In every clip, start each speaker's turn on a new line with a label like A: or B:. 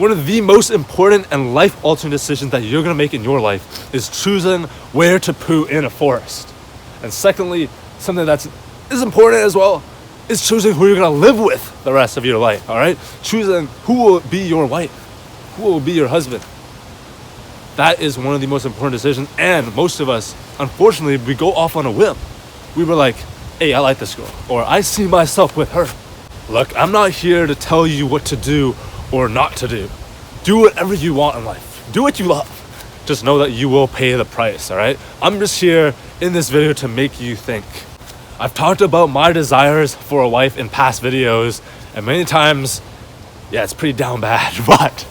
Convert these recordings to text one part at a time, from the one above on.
A: one of the most important and life-altering decisions that you're gonna make in your life is choosing where to poo in a forest. And secondly, something that's important as well is choosing who you're gonna live with the rest of your life, all right? Choosing who will be your wife, who will be your husband. That is one of the most important decisions, and most of us, unfortunately, we go off on a whim. We were like, hey, I like this girl, or I see myself with her. Look, I'm not here to tell you what to do or not to do. Do whatever you want in life. Do what you love. Just know that you will pay the price, all right? I'm just here in this video to make you think. I've talked about my desires for a wife in past videos, and many times, yeah, it's pretty down bad, but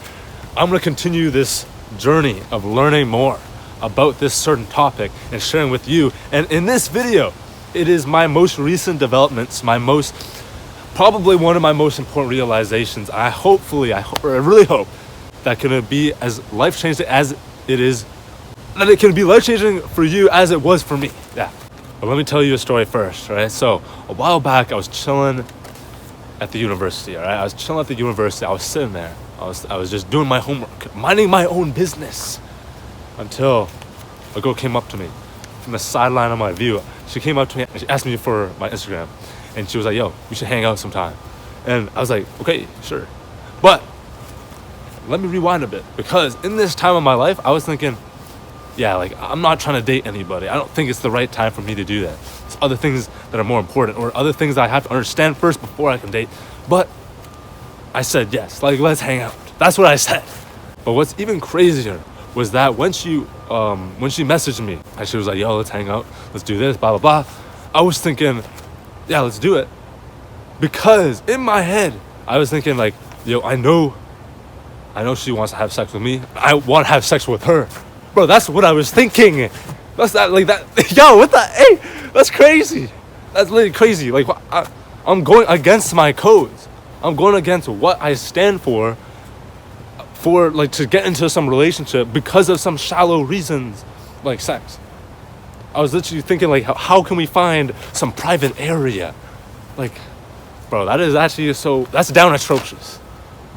A: I'm gonna continue this journey of learning more about this certain topic and sharing with you. And in this video, it is my most recent developments, probably one of my most important realizations. I really hope that can be as life-changing as it is, that it can be life-changing for you as it was for me. Yeah. But let me tell you a story first, right? So a while back, I was chilling at the university, all right? I was chilling at the university. I was sitting there. I was just doing my homework, minding my own business, until a girl came up to me from the sideline of my view. She came up to me and she asked me for my Instagram. And she was like, yo, we should hang out sometime. And I was like, okay, sure. But let me rewind a bit, because in this time of my life, I was thinking, yeah, like, I'm not trying to date anybody. I don't think it's the right time for me to do that. There's other things that are more important, or other things that I have to understand first before I can date. But I said yes, like, let's hang out. That's what I said. But what's even crazier was that when she messaged me and she was like, yo, let's hang out, let's do this, blah, blah, blah. I was thinking, yeah, let's do it. Because in my head, I was thinking like, yo, I know she wants to have sex with me. I want to have sex with her. Bro, that's what I was thinking. That's that, like that. Yo, what the, hey, that's crazy. That's literally crazy. Like, I'm going against my codes. I'm going against what I stand for like to get into some relationship because of some shallow reasons like sex. I was literally thinking like, how can we find some private area? Like, bro, that is actually that's down atrocious.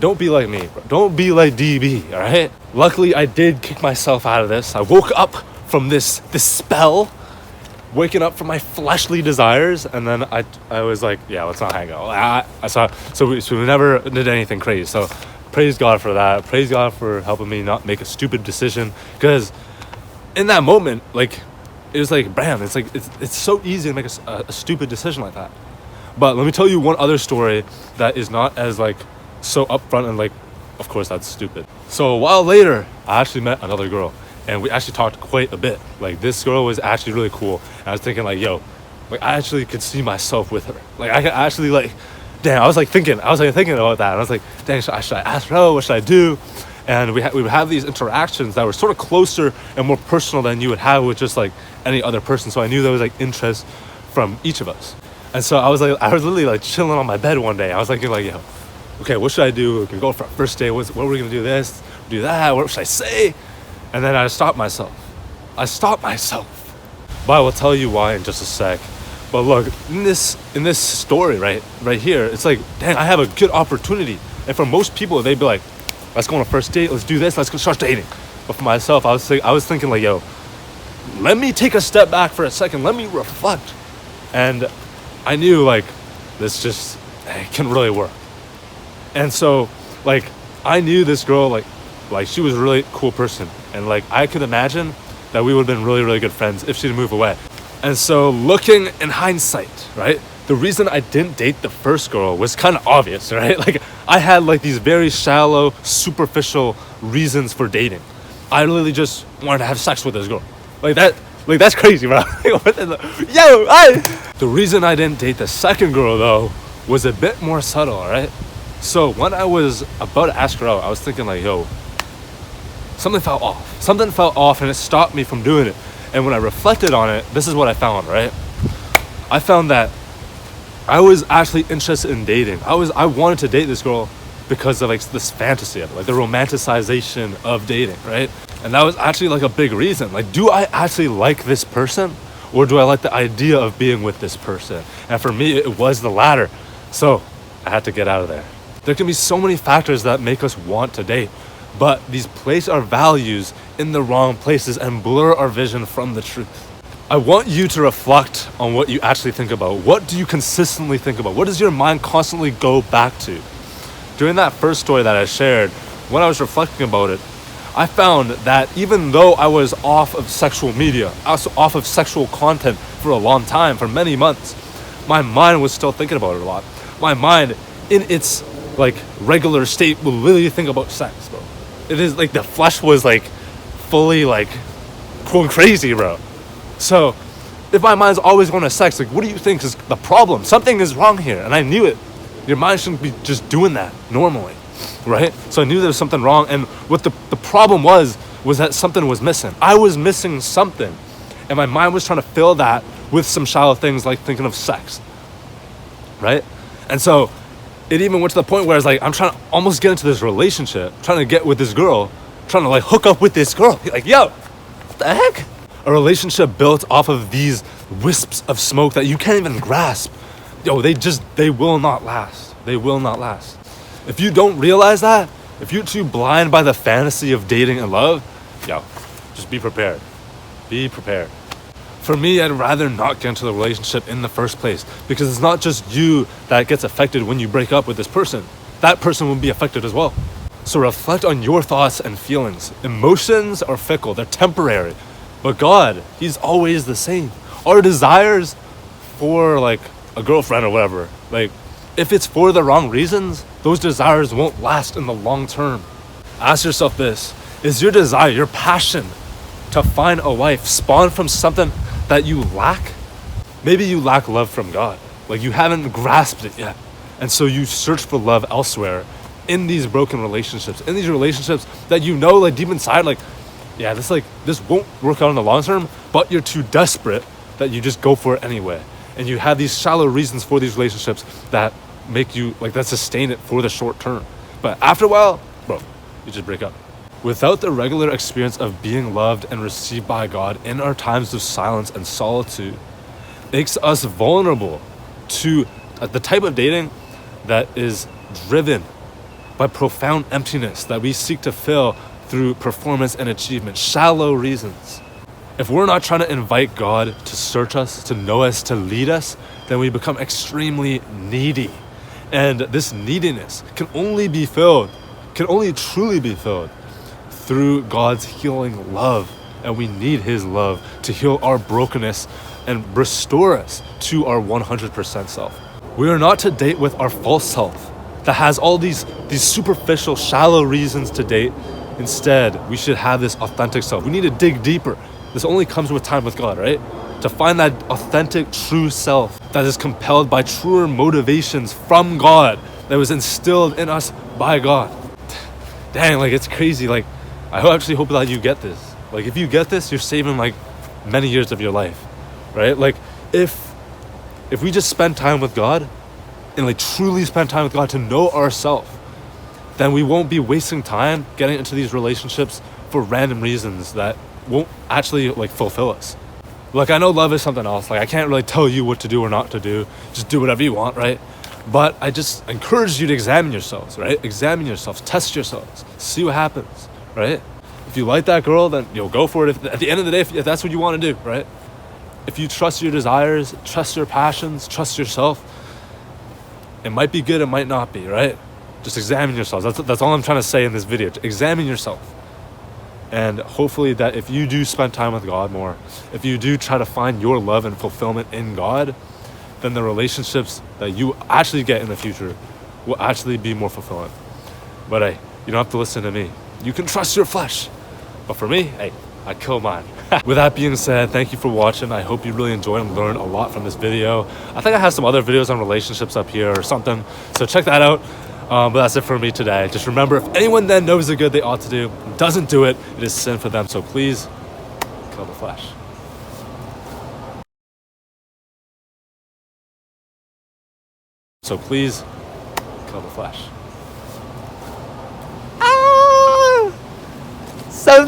A: Don't be like me, bro. Don't be like DB, all right? Luckily, I did kick myself out of this. I woke up from this spell, waking up from my fleshly desires, and then I was like, yeah, let's not hang out. So we never did anything crazy. So praise God for that. Praise God for helping me not make a stupid decision. Because in that moment, like, it was like, bam, it's like, it's so easy to make a stupid decision like that. But let me tell you one other story that is not as like so upfront and like, of course that's stupid. So a while later, I actually met another girl and we actually talked quite a bit. Like, this girl was actually really cool. And I was thinking like, yo, like, I actually could see myself with her. Like, I could actually like, damn, I was thinking about that. And I was like, dang, should I ask her out? What should I do? And we would have these interactions that were sort of closer and more personal than you would have with just like any other person. So I knew there was like interest from each of us. And so I was literally like chilling on my bed one day. I was thinking like, yo, okay, what should I do? We can go for a first date. What are we gonna do? This, do that. What should I say? And then I stopped myself. But I will tell you why in just a sec. But look, in this story right here, it's like, dang, I have a good opportunity. And for most people, they'd be like, let's go on a first date. Let's do this. Let's go start dating. But for myself, I was thinking like, yo, let me take a step back for a second. Let me reflect. And I knew like this just can really work. And so like I knew this girl like she was a really cool person, and like I could imagine that we would have been really, really good friends if she didn't move away. And so looking in hindsight, right, the reason I didn't date the first girl was kind of obvious, right? Like, I had like these very shallow, superficial reasons for dating. I literally just wanted to have sex with this girl. Like that's crazy, bro. The reason I didn't date the second girl though was a bit more subtle, all right? So when I was about to ask her out, I was thinking like, yo, something felt off and it stopped me from doing it. And when I reflected on it, this is what I found, right? I found that I was actually interested in dating. I wanted to date this girl because of like this fantasy of it, like the romanticization of dating, right? And that was actually like a big reason. Like, do I actually like this person, or do I like the idea of being with this person? And for me, it was the latter. So I had to get out of there. There can be so many factors that make us want to date, but these place our values in the wrong places and blur our vision from the truth. I want you to reflect on what you actually think about. What do you consistently think about? What does your mind constantly go back to? During that first story that I shared, when I was reflecting about it, I found that even though I was off of sexual media, I was off of sexual content for a long time, for many months, my mind was still thinking about it a lot. My mind, in its like regular state, will literally think about sex, bro. It is like the flesh was like fully like going crazy, bro. So if my mind's always going to sex, like, what do you think is the problem? Something is wrong here, and I knew it. Your mind shouldn't be just doing that normally, right? So I knew there was something wrong, and what the problem was that something was missing. I was missing something, and my mind was trying to fill that with some shallow things like thinking of sex, right? And so it even went to the point where I was like, I'm trying to almost get into this relationship, trying to get with this girl, trying to like hook up with this girl. Like, yo, what the heck? A relationship built off of these wisps of smoke that you can't even grasp. Yo, they will not last. They will not last. If you don't realize that, if you're too blind by the fantasy of dating and love, yo, just be prepared. Be prepared. For me, I'd rather not get into the relationship in the first place, because it's not just you that gets affected when you break up with this person. That person will be affected as well. So reflect on your thoughts and feelings. Emotions are fickle, they're temporary. But God, He's always the same. Our desires for like a girlfriend or whatever, like if it's for the wrong reasons, those desires won't last in the long term. Ask yourself this: is your desire, your passion to find a wife spawned from something that you lack? Maybe you lack love from God. Like you haven't grasped it yet. And so you search for love elsewhere in these broken relationships, in these relationships that you know like deep inside, like, yeah, this won't work out in the long term, but you're too desperate that you just go for it anyway. And you have these shallow reasons for these relationships that make you, like, that sustain it for the short term. But after a while, bro, you just break up. Without the regular experience of being loved and received by God in our times of silence and solitude, makes us vulnerable to the type of dating that is driven by profound emptiness that we seek to fill through performance and achievement, shallow reasons. If we're not trying to invite God to search us, to know us, to lead us, then we become extremely needy. And this neediness can only truly be filled through God's healing love. And we need His love to heal our brokenness and restore us to our 100% self. We are not to date with our false self that has all these superficial, shallow reasons to date. Instead, we should have this authentic self. We need to dig deeper. This only comes with time with God, right? To find that authentic, true self that is compelled by truer motivations from God, that was instilled in us by God. Dang, like, it's crazy. Like, I actually hope that you get this. Like, if you get this, you're saving like many years of your life, right? Like, if we just spend time with God and like truly spend time with God to know ourselves, then we won't be wasting time getting into these relationships for random reasons that won't actually like fulfill us. Like, I know love is something else. Like, I can't really tell you what to do or not to do. Just do whatever you want, right? But I just encourage you to examine yourselves, right? Examine yourselves, test yourselves, see what happens, right? If you like that girl, then you'll go for it. At the end of the day, if that's what you want to do, right? If you trust your desires, trust your passions, trust yourself, it might be good, it might not be, right? Just examine yourselves. That's all I'm trying to say in this video. Examine yourself. And hopefully that if you do spend time with God more, if you do try to find your love and fulfillment in God, then the relationships that you actually get in the future will actually be more fulfilling. But hey, you don't have to listen to me. You can trust your flesh. But for me, hey, I kill mine. With that being said, thank you for watching. I hope you really enjoyed and learned a lot from this video. I think I have some other videos on relationships up here or something, so check that out. But that's it for me today. Just remember, if anyone then knows the good they ought to do, doesn't do it, it is sin for them. So please, kill the flesh. So please, kill the flesh. Ah! So